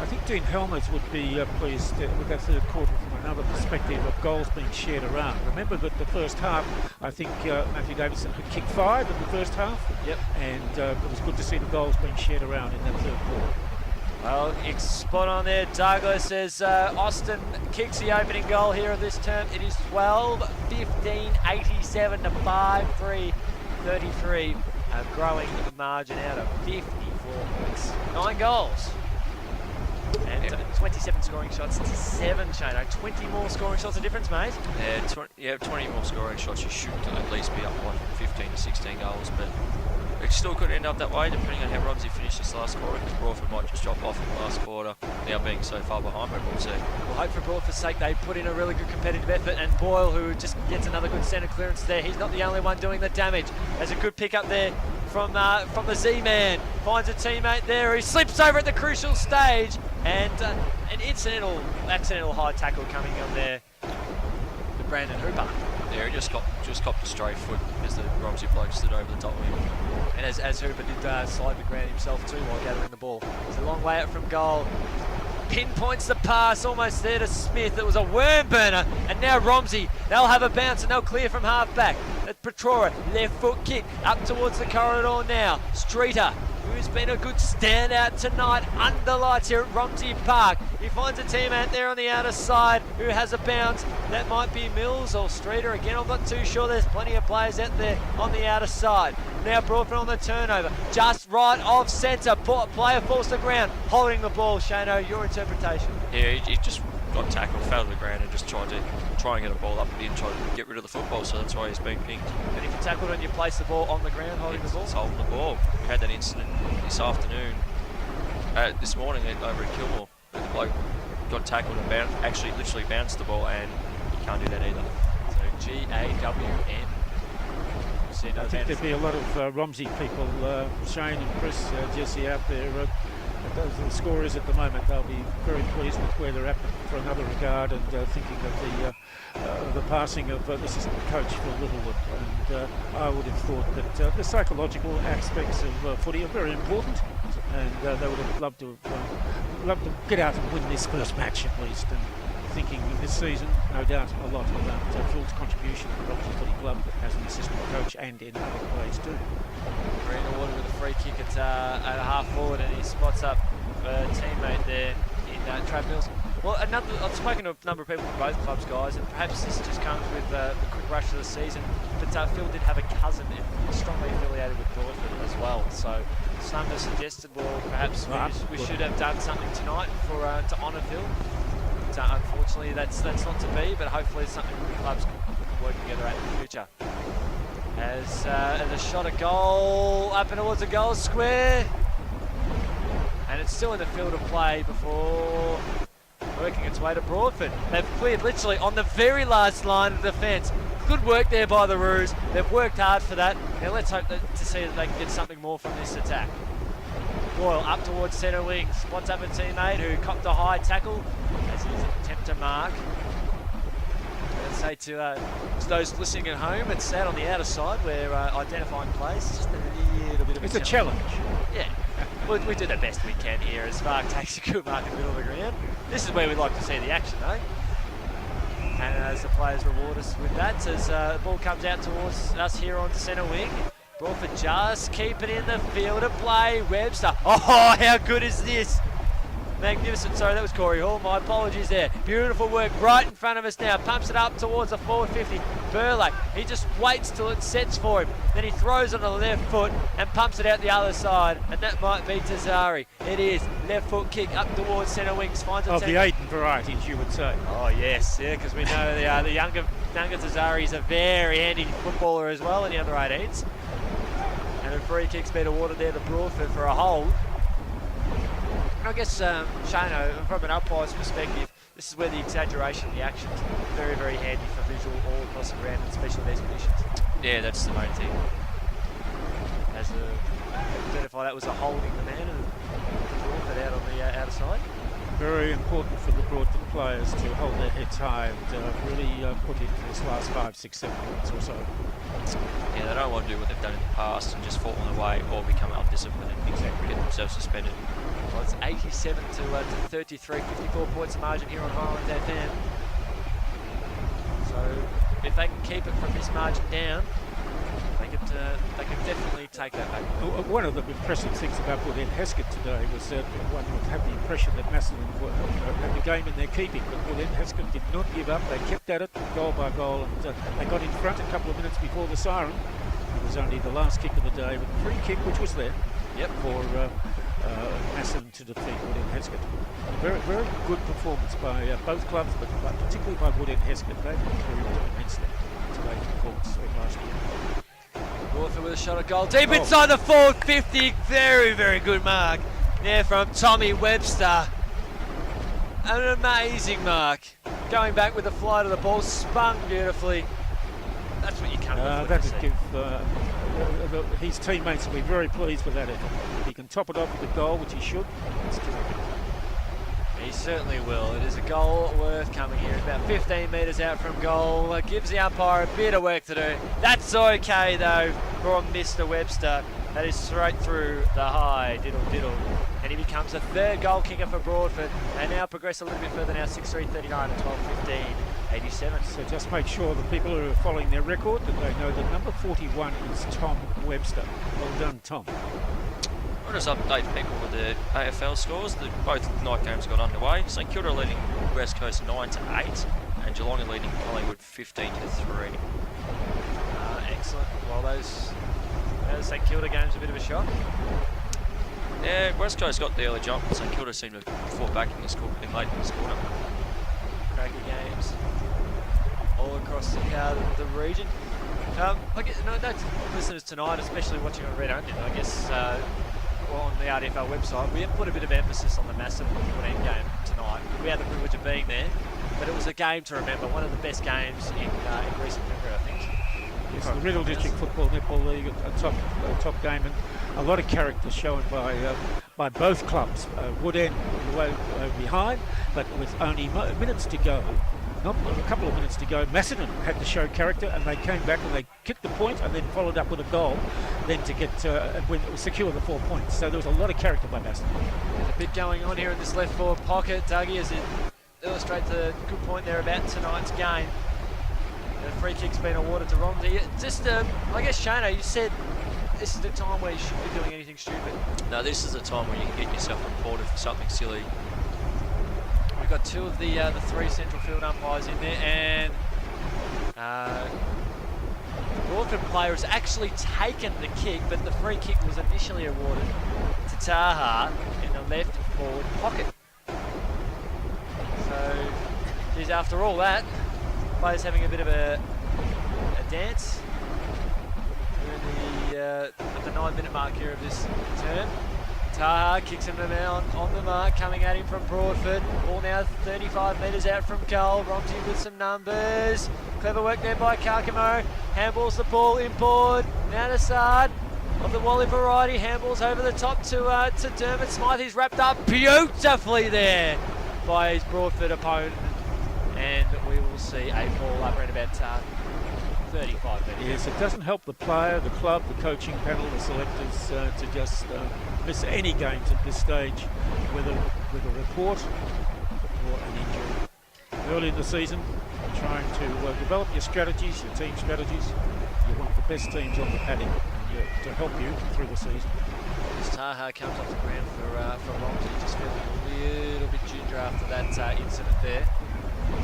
I think Dean Helmers would be pleased with that third quarter from another perspective of goals being shared around. Remember that the first half, I think Matthew Davidson had kicked 5 in the first half. Yep. And it was good to see the goals being shared around in that third quarter. Well, it's spot on there. Douglas as Austin kicks the opening goal here of this term. It is 12-15, 87 to 5-3, 33. Growing the margin out of 54 points. 9 goals. And 27 scoring shots to 7, Shano. 20 more scoring shots, a difference, mate. Yeah, 20 more scoring shots. You should at least be up by 15 to 16 goals, but it still could end up that way depending on how Romsey finished this last quarter, because Broadford might just drop off in the last quarter, now being so far behind, but we'll see. We'll hope for Broadford's sake they put in a really good competitive effort, and Boyle, who just gets another good centre clearance there, he's not the only one doing the damage. There's a good pick up there from the Z-Man. Finds a teammate there, he slips over at the crucial stage, and an accidental high tackle coming on there to Brandon Hooper. Yeah, he just copped a stray foot as the Romsey bloke stood over the top of him. And as Hooper did slide the ground himself too while gathering the ball. It's a long way out from goal. Pinpoints the pass almost there to Smith. It was a worm burner, and now Romsey, they'll have a bounce and they'll clear from half back. That's Petrora, left foot kick up towards the corridor now. Streeter, who's been a good standout tonight under lights here at Romsey Park. He finds a teammate there on the outer side who has a bounce. That might be Mills or Streeter again. I'm not too sure. There's plenty of players out there on the outer side. Now Broadford on the turnover. Just right of centre. Player falls to the ground. Holding the ball. Shano, your interpretation. Yeah, he just got tackled, fell to the ground and just tried and get a ball up, but he didn't try to get rid of the football, so that's why he's being pinged. And if you tackled and you place the ball on the ground holding the ball? It's holding the ball. We had that incident this afternoon, this morning over at Kilmore, where the bloke got tackled and literally bounced the ball, and you can't do that either. So G-A-W-N. see no I think there'd advantage. be a lot of Romsey people, Shane and Chris, Jesse out there. The score is at the moment. They'll be very pleased with where they're at for another regard, and thinking of the passing of the assistant coach Phil Littlewood. And I would have thought that the psychological aspects of footy are very important, and they would have loved to get out and win this first match at least. And thinking this season, no doubt, a lot about Phil's contribution to the Romsey Footy Club as an assistant coach and in other ways too. Greenwood with a free kick at half forward, and he spots up a teammate there in Trav Mills. Well, I've spoken to a number of people from both clubs, guys, and perhaps this just comes with the quick rush of the season, but Phil did have a cousin strongly affiliated with Broadford as well, so some have suggested, well, perhaps we should have done something tonight to honour Phil. But, unfortunately, that's not to be, but hopefully it's something the clubs can work together at in the future. As a shot a goal up and towards the goal square, and it's still in the field of play before working its way to Broadford. They've cleared literally on the very last line of defence. Good work there by the Roos. They've worked hard for that. Now let's hope to see that they can get something more from this attack. Doyle up towards centre wing, spots up a teammate who copped a high tackle as he's attempt to mark. Let's say to those listening at home, it's out on the outer side where identifying plays is just a little bit of a challenge. Yeah, we do the best we can here as Spark takes a good mark in the middle of the ground. This is where we like to see the action, though. And as the players reward us with that, as the ball comes out towards us here on centre wing. Broadford just keep it in the field of play. Webster, oh, how good is this? Magnificent. Sorry, that was Corey Hall. My apologies there. Beautiful work right in front of us now. Pumps it up towards the forward 50. Burlak, he just waits till it sets for him. Then he throws on the left foot and pumps it out the other side. And that might be Tazari. It is. Left foot kick up towards centre wings. Finds a of the Aiden varieties, you would say. Oh, yes. Yeah, because we know the younger Tazari is a very handy footballer as well in the under 18s. And a free kick's been awarded there to Broadford for a hold. I guess, Shano, from an umpire's perspective, this is where the exaggeration of the action is very, very handy for visual all across the ground, especially these conditions. Yeah, that's the main thing. As identify that was a holding the man and Broadford out on the outer side. Very important for the Broadford players to hold their heads high and really put in this last 5, 6, 7 minutes or so. Yeah, they don't want to do what they've done in the past and just fall away or become undisciplined and get themselves suspended. Well, it's 87 to 33, 54 points of margin here on Highlands FM. So if they can keep it from this margin down, they can definitely take that back. One of the impressive things about Wood End Heskett today was that one would have the impression that Massillon had the game in their keeping, but Wood End Heskett did not give up. They kept at it goal by goal, and they got in front a couple of minutes before the siren. It was only the last kick of the day, but the free kick, which was there, for Massillon to defeat Wood End Heskett. A very, very good performance by both clubs, but particularly by Wood End Heskett. They improved immensely today's performance of last year. Broadford with a shot at goal. Deep inside the forward 50. Very, very good mark there from Tommy Webster. An amazing mark. Going back with the flight of the ball, spun beautifully. That's what you come that would give his teammates will be very pleased with that effort. If he can top it off with a goal, which he should, that's terrific. He certainly will. It is a goal worth coming here. It's about 15 metres out from goal. It gives the umpire a bit of work to do. That's okay, though, from Mr. Webster. That is straight through the high. Diddle, diddle. And he becomes the third goal kicker for Broadford. They now progress a little bit further now, 6-3, 39 and 12-15, 87. So just make sure the people who are following their record that they know that number 41 is Tom Webster. Well done, Tom. I'll just update people with the AFL scores. Both night games got underway. St Kilda leading West Coast 9-8 and Geelong are leading Collingwood 15-3. Excellent. Well, those St Kilda games a bit of a shock. Yeah, West Coast got the early jump. St Kilda seemed to fall back in late in this quarter. Cracker games all across the region. I guess, that's listeners tonight, especially watching on Red Onion, I guess on the RDFL website, we have put a bit of emphasis on the massive Wood End game tonight. We had the privilege of being there, but it was a game to remember, one of the best games in recent memory, I think. It's the Riddle District Football Netball League, a top game, and a lot of character shown by both clubs. Wood End way behind, but with only minutes to go, not a couple of minutes to go, Macedon had to show character, and they came back and they kicked the point and then followed up with a goal, then to get secure the 4 points. So there was a lot of character by Macedon. There's a bit going on here in this left forward pocket, Dougie, as it illustrates a good point there about tonight's game. The free kick's been awarded to Romsey. Just, I guess, Shano, you said this is the time where you shouldn't be doing anything stupid. No, this is the time where you can get yourself reported for something silly. We've got two of the three central field umpires in there, and the Broadford player has actually taken the kick, but the free kick was initially awarded to Taha in the left forward pocket. So, geez, after all that, players having a bit of a dance. We're in the 9-minute mark here of this term. Taha kicks him down on the mark, coming at him from Broadford. Ball now 35 metres out from goal. Romsey with some numbers. Clever work there by Kakamo. Handballs the ball inboard. Now to Sard of the Wally variety. Handballs over the top to Dermot Smythe. He's wrapped up beautifully there by his Broadford opponent. And we will see a ball up around about 35 metres. Yes, it doesn't help the player, the club, the coaching panel, the selectors to just miss any games at this stage, whether with a report or an injury. Early in the season, trying to develop your strategies, your team strategies. You want the best teams on the paddock to help you through the season. As Taha comes off the ground for Romsey, just feeling a little bit ginger after that incident there.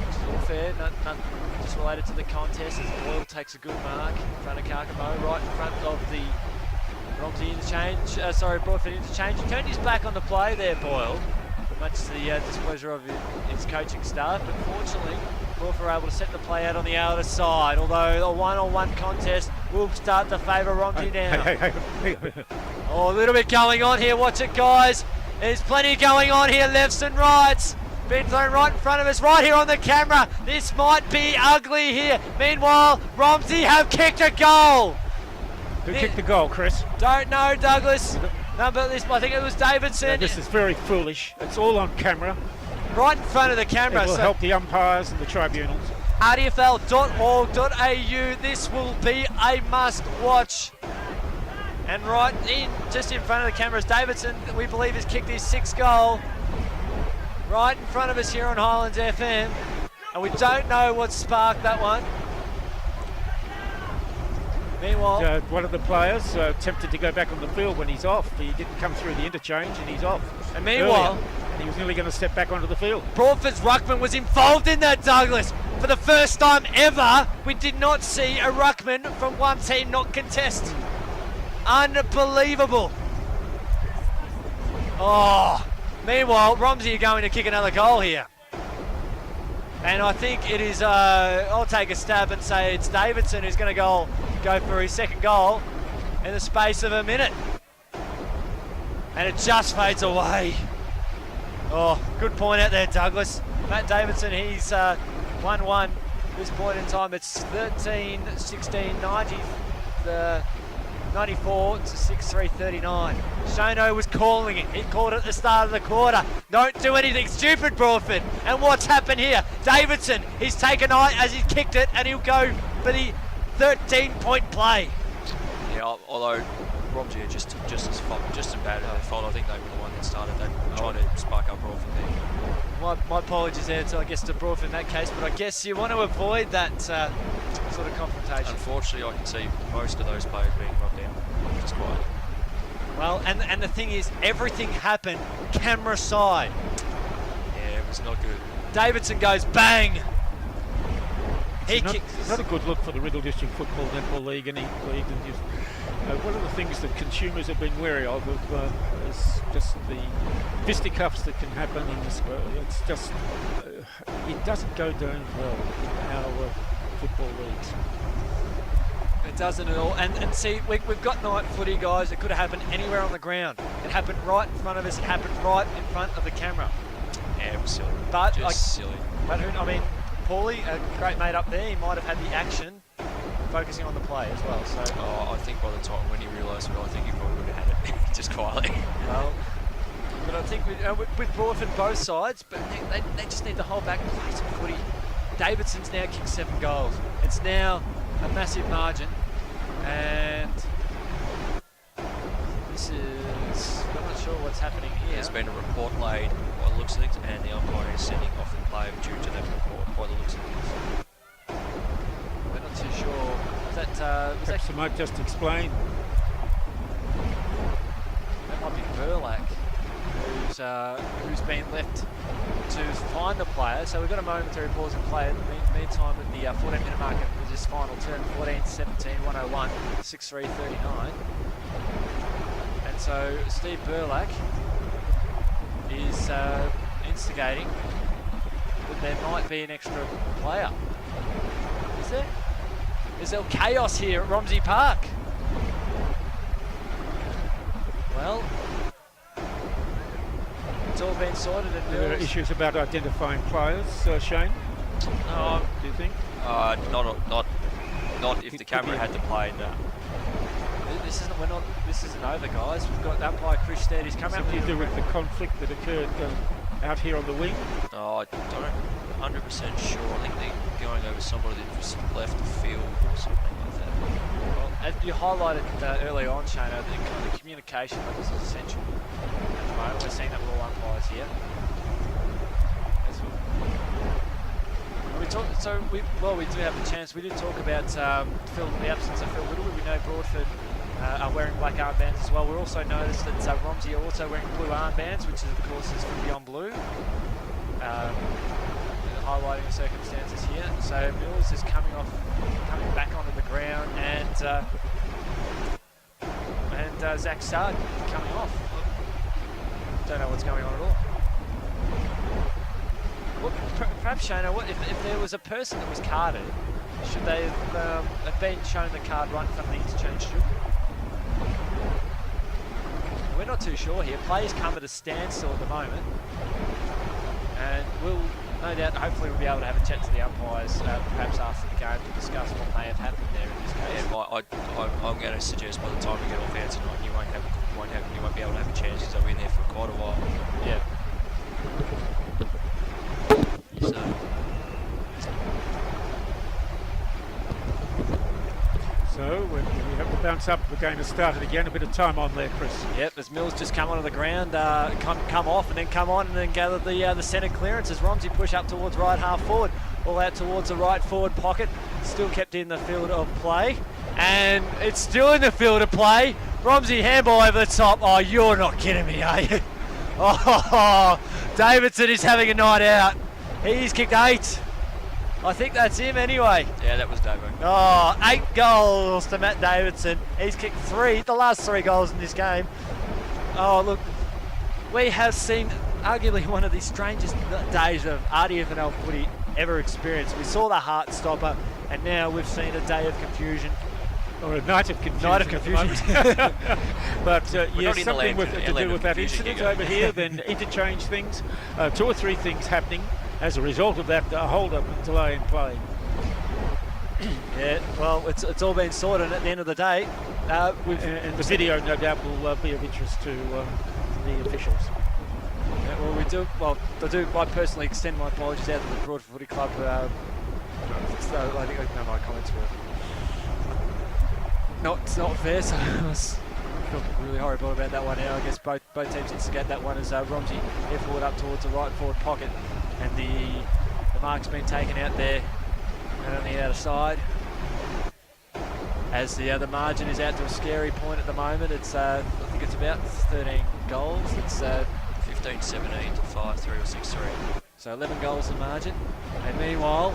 It's a little fair, not just related to the contest, as Boyle takes a good mark in front of Kakamo, right in front of the Romsey interchange, Broadford interchange. He turned his back on the play there, Boyle, much to the displeasure of his coaching staff, but fortunately, Broadford were able to set the play out on the outer side, although a one-on-one contest will start to favour Romsey now. Hey. Oh, a little bit going on here, watch it guys. There's plenty going on here, lefts and rights. Been thrown right in front of us, right here on the camera. This might be ugly here. Meanwhile, Romsey have kicked a goal. Who kicked the goal, Chris? Don't know, Douglas. Number this, I think it was Davidson. Yeah, this is very foolish. It's all on camera. Right in front of the camera. It will help the umpires and the tribunals. RDFL.org.au. This will be a must-watch. And right in, just in front of the cameras, Davidson, we believe, has kicked his 6th goal. Right in front of us here on Highlands FM, and we don't know what sparked that one. Meanwhile, one of the players attempted to go back on the field when he's off. He didn't come through the interchange and he's off. And meanwhile, and he was nearly going to step back onto the field. Broadford's ruckman was involved in that, Douglas. For the first time ever, we did not see a ruckman from one team not contest. Unbelievable. Oh. Meanwhile, Romsey are going to kick another goal here. And I think it is, I'll take a stab and say it's Davidson who's going to go for his 2nd goal in the space of a minute. And it just fades away. Oh, good point out there, Douglas. Matt Davidson, he's 1-1 at this point in time. It's 13-16, 94 to 6-3-39. Shano was calling it. He called it at the start of the quarter. Don't do anything stupid, Broadford. And what's happened here? Davidson, he's taken eye as he's kicked it, and he'll go for the 13-point play. Yeah, although Romsey are just as bad as their fault. I think they were the one that started. They were trying to spark up Broadford there. My apologies there, I guess, to Broadford in that case, but I guess you want to avoid that sort of confrontation. Unfortunately, I can see most of those players being rubbed down, which is quite. Well, and the thing is, everything happened camera side. Yeah, it was not good. Davidson goes bang. It's not a good look for the Riddle District Football Netball League and League. And one of the things that consumers have been wary of is just the fisticuffs that can happen in this world. It's just it doesn't go down well in our football leagues. It doesn't at all. And see, we've got night footy, guys. It could have happened anywhere on the ground. It happened right in front of us. It happened right in front of the camera. Yeah, it was silly. But silly. But Paulie, a great mate up there, he might have had the action focusing on the play as well. So I think by the time when he realised, I think he probably would have had it just quietly. well, but I think with Broadford both sides, but they just need to hold back, play some footy. Davidson's now kicked 7 goals. It's now a massive margin, and this is, I'm not sure what's happening here. There's been a report laid by the looks of things, and the umpire is sending off the play due to that report by the looks of things. We're not too sure. Was that Perhaps I might just explain. that might be Burlack, who's been left to find the player. So we've got a momentary pause in play. In the meantime, at the 14-minute mark of this final turn, 14-17, 101, 6-3-39. And so Steve Burlack is instigating that there might be an extra player. Is there? Is there chaos here at Romsey Park? Well, it's all been sorted. And There are issues about identifying players, Shane. Do you think? Not if the camera had to play. No. This isn't over, guys. We've got umpire Chris Stead. He's come out Something to do with the conflict that occurred out here on the wing. I don't 100% sure. I think they're going over somebody that just left the field or something like that. Well, as you highlighted early on, Shane, the kind of communication levels is essential at the moment. We're seeing that with all umpires here. We do have a chance. We did talk about the absence of Phil Little. We know Broadford are wearing black armbands as well. We also noticed that Romsey are also wearing blue armbands, which is, of course, is from Beyond Blue. Highlighting the circumstances here. So Mills is coming back onto the ground, and Zach Sard coming off. Don't know what's going on at all. Well, perhaps, Shana, if there was a person that was carded, should they have been shown the card right in front of the interchange tube? We're not too sure here. Play's come at a standstill at the moment, and we'll no doubt, hopefully, we'll be able to have a chat to the umpires, perhaps after the game, to discuss what may have happened there in this case. Yeah, I'm going to suggest by the time we get off air tonight, you won't be able to have a chance because I'll be in there for quite a while. Yeah. So when we have to bounce up, the game has started again. A bit of time on there, Chris. Yep, as Mills just come onto the ground, come off and then come on and then gather the centre clearance as Romsey push up towards right half forward, all out towards the right forward pocket, still kept in the field of play, and it's still in the field of play. Romsey handball over the top. Oh, you're not kidding me, are you? Oh, Davidson is having a night out. He's kicked 8. I think that's him anyway. Yeah, that was Davo. Oh, 8 goals to Matt Davidson. He's kicked 3, the last 3 goals in this game. Oh, look, we have seen arguably one of the strangest days of RDFL footy ever experienced. We saw the heart stopper, and now we've seen a day of confusion. Or a night of confusion. Night of confusion. But yes, something to do with that incident over here, then interchange things, 2 or 3 things happening as a result of that hold-up and delay in play. Yeah, well, it's all been sorted at the end of the day. And the video, no doubt, will be of interest to the officials. Yeah, well, we do. Well, I personally extend my apologies out to the Broadford Footy Club. So I think my comments were not fair. So I feel really horrible about that one. Now I guess both teams instigate that one as Romsey head forward up towards the right forward pocket, and the mark's been taken out there and on the outer side. As the margin is out to a scary point at the moment. It's I think it's about 13 goals. It's 15-17 to 5-3 or 6-3. So 11 goals the margin. And meanwhile,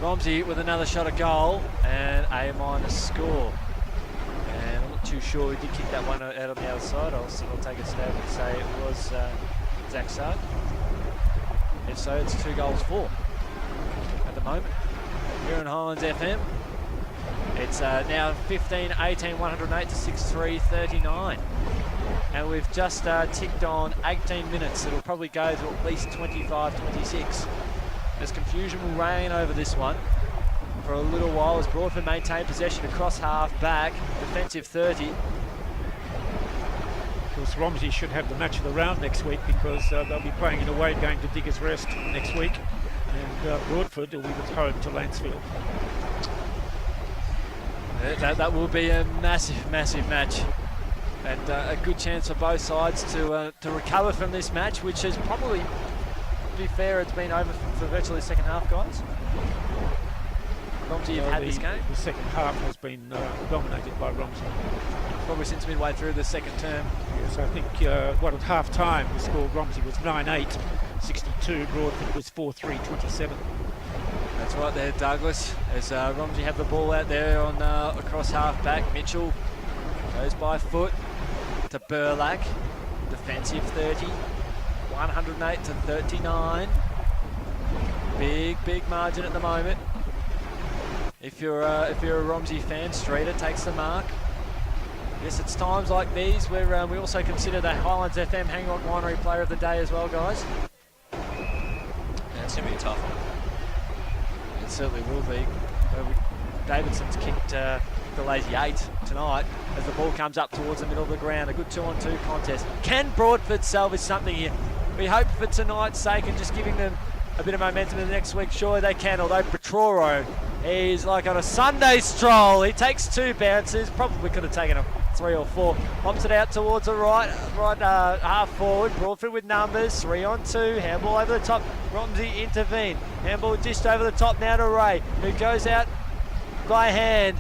Romsey with another shot at goal and a minus score. And I'm not too sure who did kick that one out on the other side. I'll take a stab and say it was Zach Sard. If so, it's 2 goals for at the moment. Here in Highlands FM. It's now 15-18, 108 to 6-3, 39. And we've just ticked on 18 minutes. It'll probably go to at least 25, 26. As confusion will reign over this one. for a little while as Broadford maintained possession across half back. Defensive 30. Of course, Romsey should have the match of the round next week because they'll be playing an away game to Diggers Rest next week, and Broadford will be at home to Lancefield. That will be a massive match, and a good chance for both sides to recover from this match, which has probably, to be fair, it's been over for virtually the second half, guys. Romsey have had this game. The second half has been dominated by Romsey. Probably since midway through the second term. Yes, I think at half time the score Romsey was 9-8, 62, Broadford was 4-3, 27. That's right there, Douglas, as Romsey have the ball out there on across half back. Mitchell goes by foot to Burlack, defensive 30, 108 to 39. Big margin at the moment. If you're a Romsey fan, Streeter takes the mark. Yes, it's times like these where we also consider the Highlands FM Hang On Winery Player of the Day as well, guys. That's going to be a tough one. It certainly will be. Davidson's kicked the lazy 8 tonight as the ball comes up towards the middle of the ground. A good 2-on-2 contest. Can Broadford salvage something here? We hope for tonight's sake and just giving them a bit of momentum in the next week. Sure they can, although Petroro, he's like on a Sunday stroll. He takes 2 bounces, probably could have taken a 3 or 4. Pops it out towards the right half forward. Broadford with numbers, 3-on-2. Handball over the top. Romsey intervened. Handball dished over the top now to Ray, who goes out by hand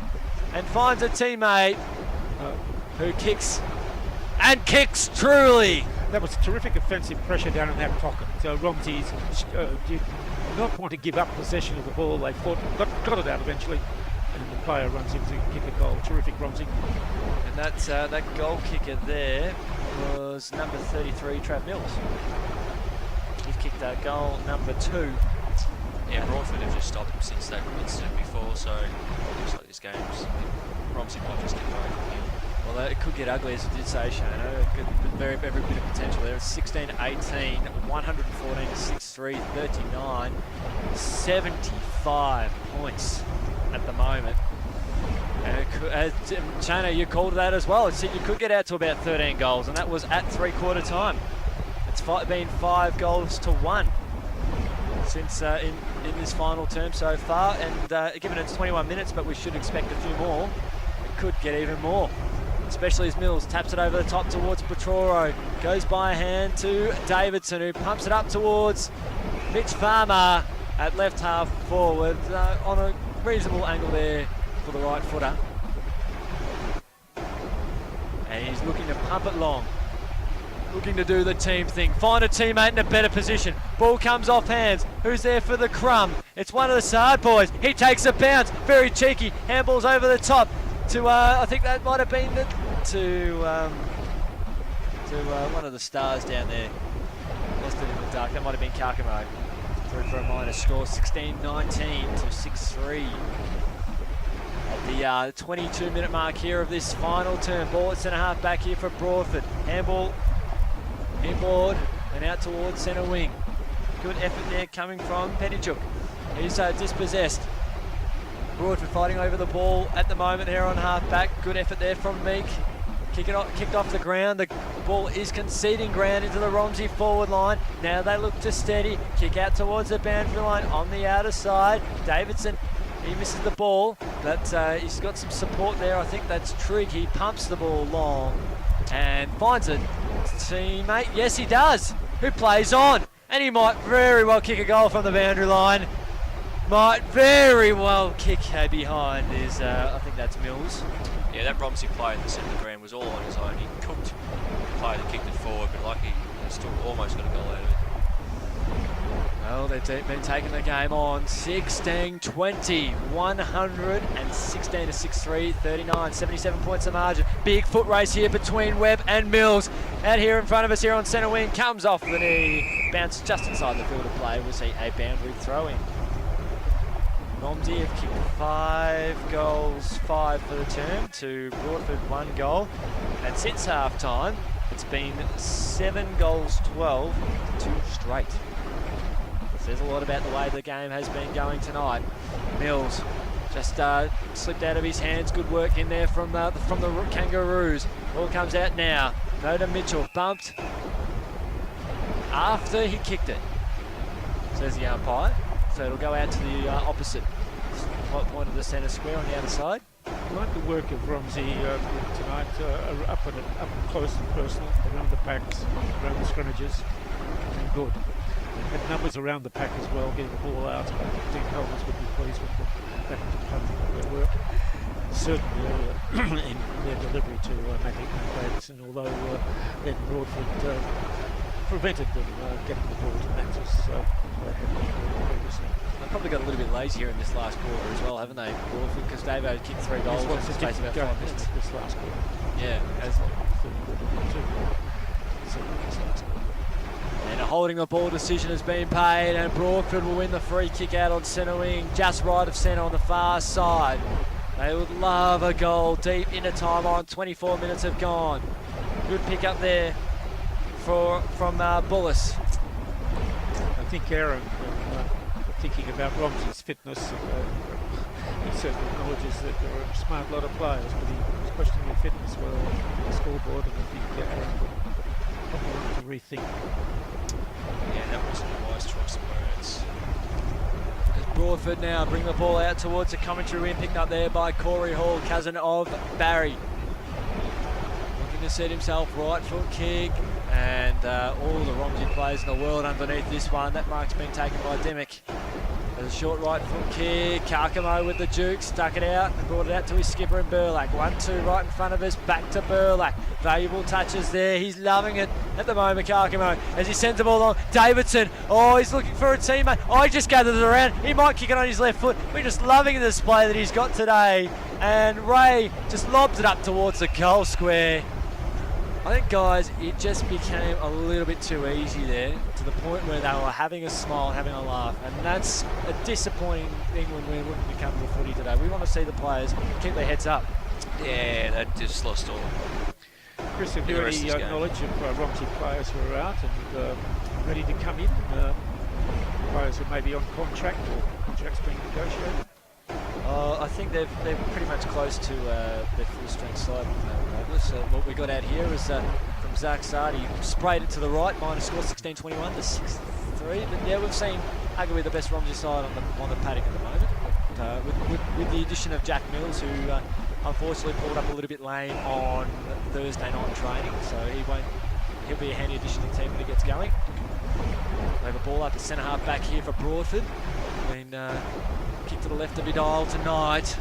and finds a teammate who kicks and kicks truly. That was terrific offensive pressure down in that pocket. So Romsey did not want to give up possession of the ball. They fought, got it out eventually, and the player runs in to kick a goal. Terrific, Romsey. And that's that goal kicker there was number 33, Trav Mills. He's kicked goal number 2. Yeah, Broadford have just stopped since that incident before, so looks like this game's Romsey might just get away from here. Well, it could get ugly, as you did say, Shano. Every bit of potential there. It's 16-18, 114 to 6-3, 39, 75 points at the moment. Shano, you called that as well. It said you could get out to about 13 goals, and that was at three-quarter time. It's been 5 goals to 1 since in this final term so far, and given it's 21 minutes, but we should expect a few more. It could get even more, especially as Mills taps it over the top towards Petroro. Goes by hand to Davidson, who pumps it up towards Mitch Farmer at left half forward on a reasonable angle there for the right footer. And he's looking to pump it long. Looking to do the team thing. Find a teammate in a better position. Ball comes off hands. Who's there for the crumb? It's one of the Sard boys. He takes a bounce. Very cheeky. Handballs over the top to, I think that might have been to one of the stars down there. Lost it in the dark. That might have been Karkamo. Through for a minus score. 16-19 to 6-3. At the 22-minute mark here of this final term. Ball at centre half back here for Broadford. Handball inboard and out towards centre wing. Good effort there coming from Pennychuk. He's dispossessed. Broadford fighting over the ball at the moment here on half back. Good effort there from Meek. Kicked off the ground. The ball is conceding ground into the Romsey forward line. Now they look to steady. Kick out towards the boundary line on the outer side. Davidson, he misses the ball, but he's got some support there. I think that's Trigg. He pumps the ball long and finds a teammate. Yes, he does. Who plays on? And he might very well kick a goal from the boundary line. Might very well kick behind is, I think that's Mills. Yeah, that Romsey player in the centre of the ground was all on his own. He cooked the player that kicked it forward, but lucky they still almost got a goal out of it. Well, they've been taking the game on 16-20, 116 to 6-3, 39, 77 points of margin. Big foot race here between Webb and Mills. Out here in front of us here on centre wing, comes off the knee, bounced just inside the field of play. We'll see a boundary throw in. Romsey have kicked 5 goals, 5 for the term, to Broadford 1 goal. And since half time, it's been 7 goals, 12 to 2 straight. Says a lot about the way the game has been going tonight. Mills Just slipped out of his hands. Good work in there from the Kangaroos. Ball comes out now. No to Mitchell. Bumped after he kicked it, says the umpire. So it'll go out to the opposite point of the centre square on the other side. I like the work of Romsey tonight, up close and personal, around the packs, around the scrimmages. And good. They had numbers around the pack as well, getting the ball out. I think Dean Helmers would be pleased with that component of their work. Certainly in their delivery to Matty Davidson, although then Broadford prevented them getting the ball to matches. So they had previously. They've probably got a little bit lazy here in this last quarter as well, haven't they, Broadford? Because Davo kicked 3 goals in the space of about 5 minutes. This last quarter. Yeah. And a holding the ball decision has been paid, and Broadford will win the free kick out on centre wing, just right of centre on the far side. They would love a goal deep into time on. 24 minutes have gone. Good pick up there from Bullis. I think Aaron, thinking about Romsey's fitness, he certainly acknowledges that there are a smart lot of players, but he was questioning their fitness well on the scoreboard, and I think Aaron would probably want to rethink. Yeah, that wasn't a wise choice of words. Broadford now bring the ball out towards the commentary win, picked up there by Corey Hall, cousin of Barry. Looking to set himself, right foot kick, and all the Romsey players in the world underneath this one. That mark's been taken by Dimick. There's a short right foot kick. Karkamo with the juke, stuck it out and brought it out to his skipper in Burlack. 1-2 right in front of us, back to Burlack. Valuable touches there. He's loving it at the moment, Karkamo, as he sends the ball along. Davidson, oh, he's looking for a teammate. Oh, he just gathers it around. He might kick it on his left foot. We're just loving the display that he's got today. And Ray just lobs it up towards the goal square. I think, guys, it just became a little bit too easy there, to the point where they were having a smile, having a laugh, and that's a disappointing thing when we're looking to come to the footy today. We want to see the players keep their heads up. Yeah, they just lost all. Chris, have you any knowledge of Romsey players who are out and ready to come in? Players who may be on contract or contracts being negotiated? I think they're pretty much close to their full strength side. What we got out here is from Zach Sard. He sprayed it to the right, minus score 16-21 to 6-3. But yeah, we've seen arguably the best Romsey side on the paddock at the moment. But, with the addition of Jack Mills, who unfortunately pulled up a little bit lame on Thursday night training, so he'll be a handy addition to the team when he gets going. They have a ball up at centre half back here for Broadford. Kick to the left of Vidal tonight.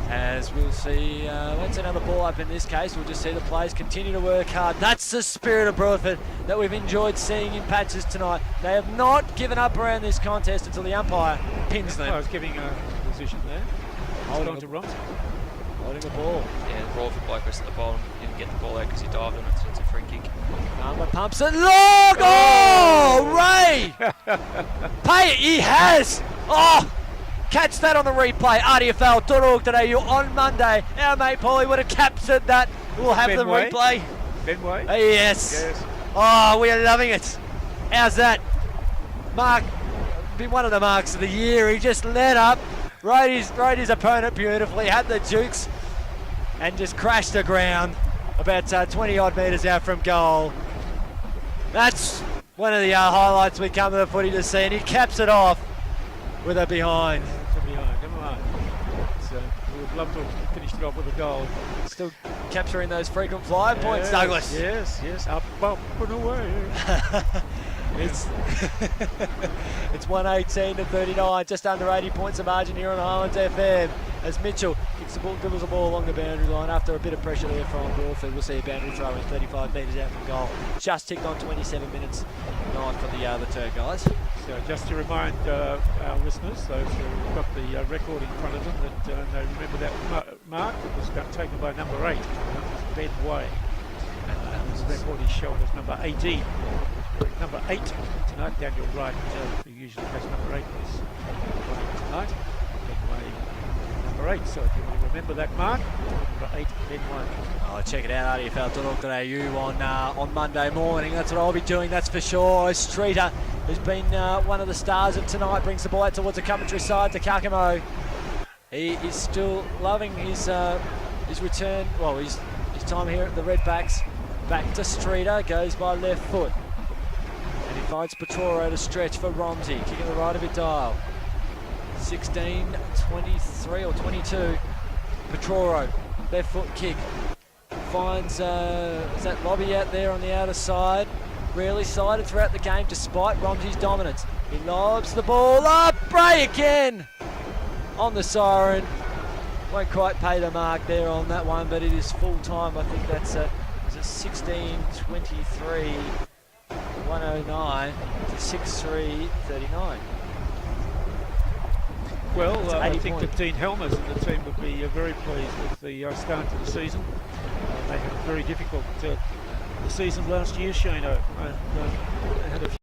As we'll see, won't see another ball up in this case. We'll just see the players continue to work hard. That's the spirit of Broadford that we've enjoyed seeing in patches tonight. They have not given up around this contest until the umpire pins them. I was giving a position there. Holding on to Romsey. Holding the ball. Yeah, the Broadford bloke was at the bottom. Didn't get the ball out because he dived on it, so it's a free kick. Palmer pumps it long. Oh, Ray! Pay it, he has! Oh! Catch that on the replay. RDFL.org.au on Monday. Our mate Paulie would have captured that. We'll have the replay. Benway? Yes. Oh, we are loving it. How's that? Mark, been one of the marks of the year. He just let up, rode his opponent beautifully, had the jukes, and just crashed the ground about 20 odd metres out from goal. That's one of the highlights we come to the footy to see, and he caps it off with a behind. Never mind. We would love to have finished it off with a goal. Still capturing those frequent flyer points, Douglas. Yes. Up and away. It's 118-39, just under 80 points of margin here on Highlands FM. As Mitchell dribbles the ball along the boundary line after a bit of pressure there from Broadford. We'll see a boundary throw in 35 metres out from goal. Just ticked on 27 minutes 9 for the turn, guys. So just to remind our listeners, those who've got the record in front of them, that they remember that mark that was taken by number 8. That was Ben Way. The record is shown as number 18. Number 8 tonight, Daniel Wright, who usually has number 8, was running tonight. Ben Way, number 8. So if you want to remember that mark, number 8, Ben Way. Oh, check it out, rdfl.org.au on Monday morning. That's what I'll be doing, that's for sure. Streeter, who's been one of the stars of tonight, brings the ball out towards the Coventry side to Kakamo. He is still loving his return, well, his time here at the Redbacks. Back to Streeter, goes by left foot. And he finds Petroro to stretch for Romsey, kicking the right of it dial. 16, 23 or 22. Petroro, left foot kick. Finds, is that Lobby out there on the outer side? Rarely sided throughout the game despite Romsey's dominance. He lobs the ball up, Bray again on the siren. Won't quite pay the mark there on that one, but it is full time. I think that's a 16:23, 109 to 6:3:39. Well, I think points. that Dean Helmers and the team would be very pleased with the start to the season. They had a very difficult season last year, Shano, and had a